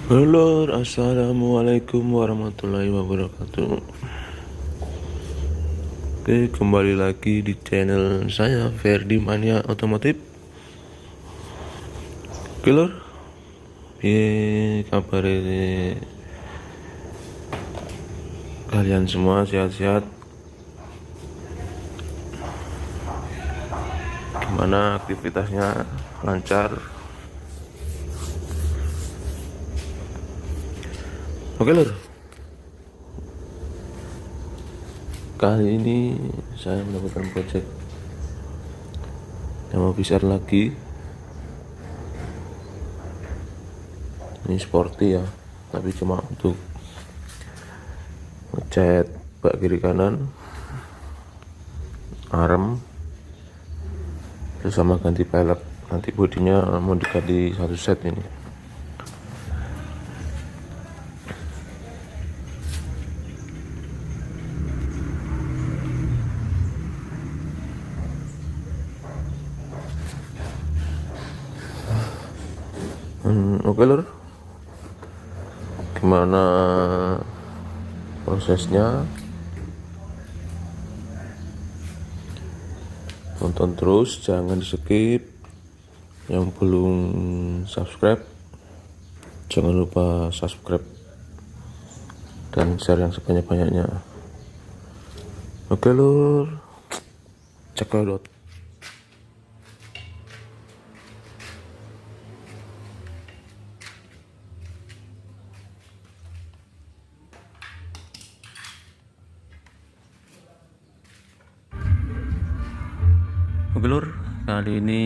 Halo, assalamualaikum warahmatullahi wabarakatuh. Oke, kembali lagi di channel saya Ferdi Mania Otomotif. Oke lor, kabar kalian semua sehat-sehat? Gimana aktivitasnya, lancar? Oke lor, kali ini saya mendapatkan project yang mau besar lagi. Ini sporti ya, tapi cuma untuk ngecat bak kiri kanan, arem, terus sama ganti pelek. Nanti bodinya mau diganti satu set ini. Oke lor, gimana prosesnya? Tonton terus, jangan di skip. Yang belum subscribe, jangan lupa subscribe dan share yang sebanyak-banyaknya. Oke lor, cekadot. Oke lor, kali ini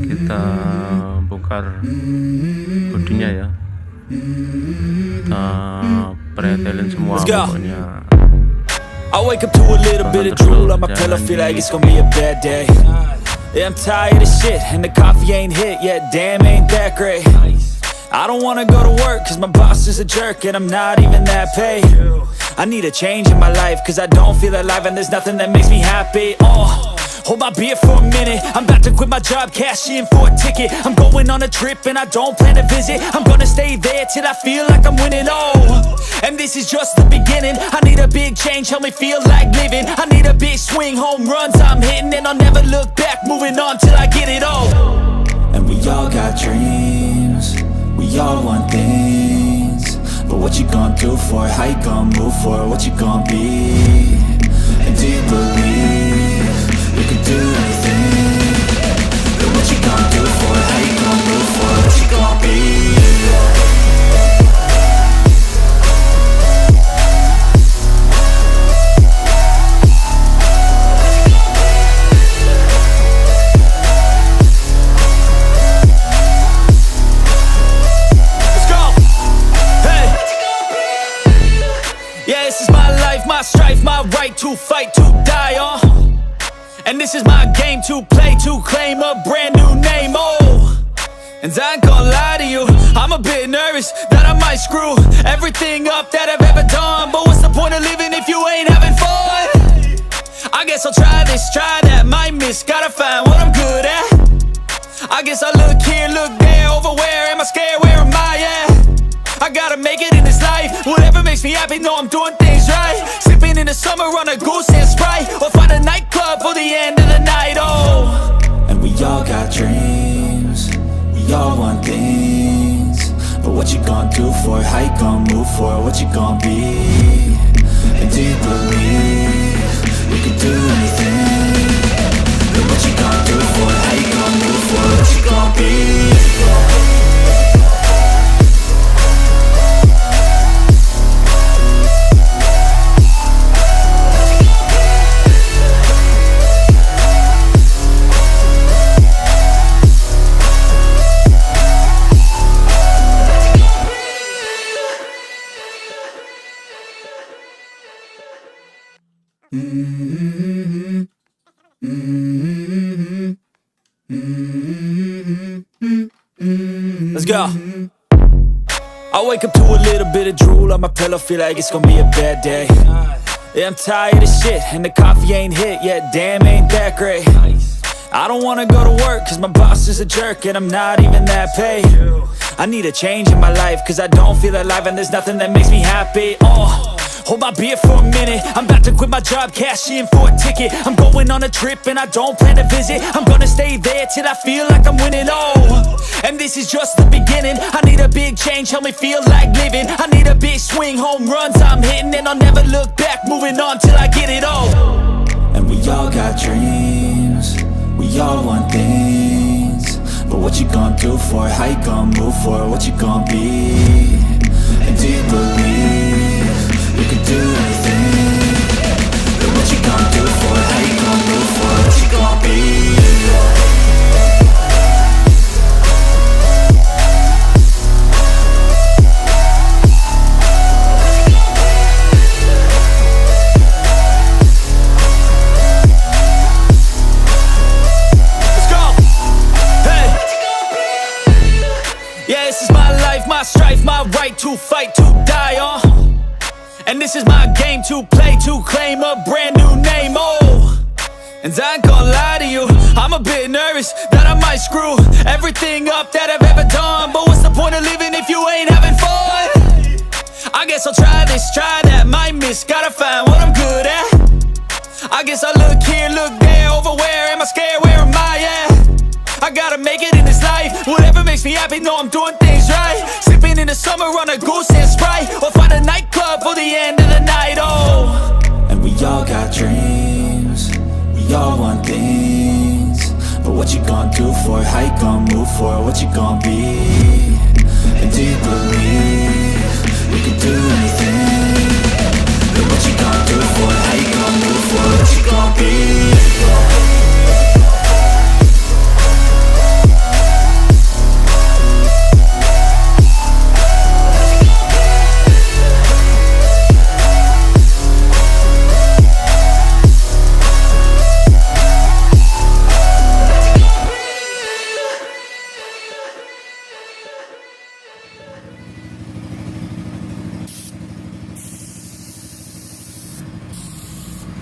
kita bongkar bodinya ya. Kita pretelin semua pokoknya. I wake up to a little bit of drool on my pillow, feel like it's gonna be a bad day. Yeah, I'm tired of shit and the coffee ain't hit yet, damn ain't that great. I don't wanna go to work cause my boss is a jerk and I'm not even that paid. I need a change in my life cause I don't feel alive and there's nothing that makes me happy. Hold my beer for a minute, I'm about to quit my job, cash in for a ticket. I'm going on a trip and I don't plan to visit. I'm gonna stay there till I feel like I'm winning, and this is just the beginning. I need a big change, help me feel like living. I need a big swing, home runs I'm hitting. And I'll never look back, moving on till I get it all. And we all got dreams, we all want things. But what you gonna do for it, how you gonna move for it, what you gonna be? And do you believe you can do anything? But what you gonna do for it? How you gonna move for it? What you gonna be? Let's go! Hey! Yeah, this is my life, my strife, my right to fight, to die, and this is my game to play, to claim a brand new name, and I ain't gonna lie to you, I'm a bit nervous that I might screw everything up that I've ever done. But what's the point of living if you ain't having fun? I guess I'll try this, try that, might miss, gotta find what I'm good at. I guess I look here, look there, over where am I scared, where am I at? I gotta make it in this life, whatever makes me happy, know I'm doing things right. Sipping in the summer on a goose and Sprite, or find a nightclub for the end of the night, And we all got dreams, we all want things. But what you gonna do for it, how you gonna move for it, what you gonna be? And do you believe you can do anything? But what you gonna do for it, how you gonna move for it, what you gonna be? Let's go. I wake up to a little bit of drool on my pillow, feel like it's gonna be a bad day. Yeah, I'm tired of shit and the coffee ain't hit yet, damn ain't that great. I don't wanna go to work cause my boss is a jerk and I'm not even that paid. I need a change in my life, cause I don't feel alive and there's nothing that makes me happy. Hold my beer for a minute. I'm about to quit my job, cash in for a ticket. I'm going on a trip and I don't plan to visit. I'm gonna stay there till I feel like I'm winning. And this is just the beginning. I need a big change, help me feel like living. I need a big swing, home runs I'm hitting, and I'll never look back, moving on till I get it all. And we all got dreams, we all want things, but what you gonna do for it? How you gonna move for it? What you gonna be? And do you believe you can do anything? But what you gonna do for it? How you gonna move for it? What you gonna be? My strife, my right to fight, to die on. And this is my game to play, to claim a brand new name, And I ain't gonna lie to you, I'm a bit nervous that I might screw everything up that I've ever done. But what's the point of living if you ain't having fun? I guess I'll try this, try that, might miss, gotta find what I'm good at. I guess I look here, look there, over where am I scared, where am I at? I gotta make it in this life. Whatever makes me happy, know I'm doing things right. Sipping in the summer on a goose and Sprite, or find a nightclub for the end of the night, And we all got dreams, we all want things, but what you gonna do for it? How you gonna move for it? What you gonna be? And do you believe you can do anything? But what you gonna do for it? How you gonna move for it? What you gonna be?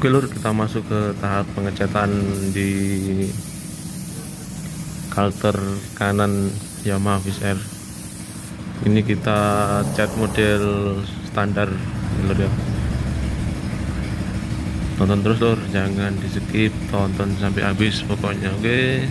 Oke lur, kita masuk ke tahap pengecatan di kalter kanan Yamaha Fiz. Ini kita cat model standar lur ya. Tonton terus lur, jangan di skip, tonton sampai habis pokoknya, oke.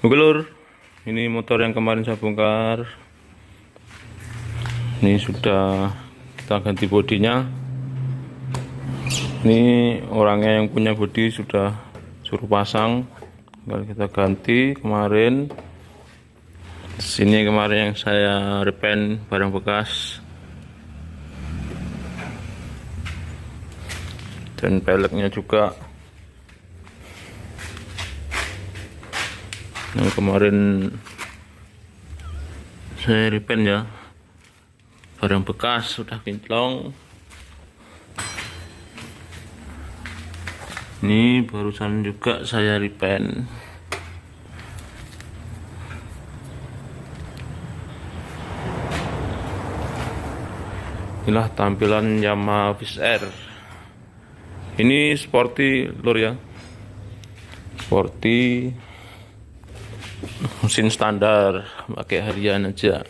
Oke lur, ini motor yang kemarin saya bongkar. Ini sudah kita ganti bodinya. Ini orangnya yang punya bodi sudah suruh pasang, tinggal kita ganti kemarin. Sini kemarin yang saya repaint barang bekas. Dan peleknya juga yang kemarin saya repaint ya, barang bekas sudah kinclong. Ini barusan juga saya repaint. Inilah tampilan YAMAHA Fiz. Ini sporti lur ya, sporti mesin standar, pakai harian aja.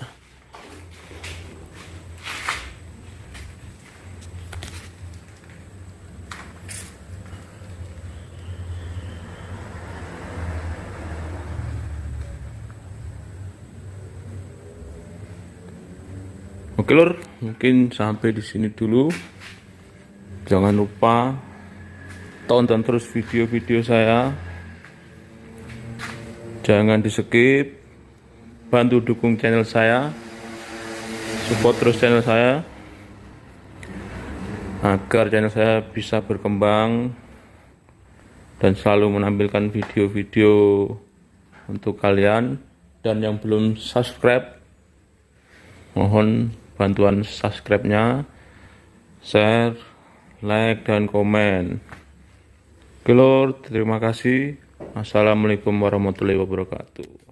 Oke lur, mungkin sampai di sini dulu. Jangan lupa tonton terus video-video saya. Jangan di skip, bantu dukung channel saya, support terus channel saya agar channel saya bisa berkembang dan selalu menampilkan video-video untuk kalian. Dan yang belum subscribe, mohon bantuan subscribe-nya, share, like, dan komen. Oke lur, terima kasih. Assalamualaikum warahmatullahi wabarakatuh.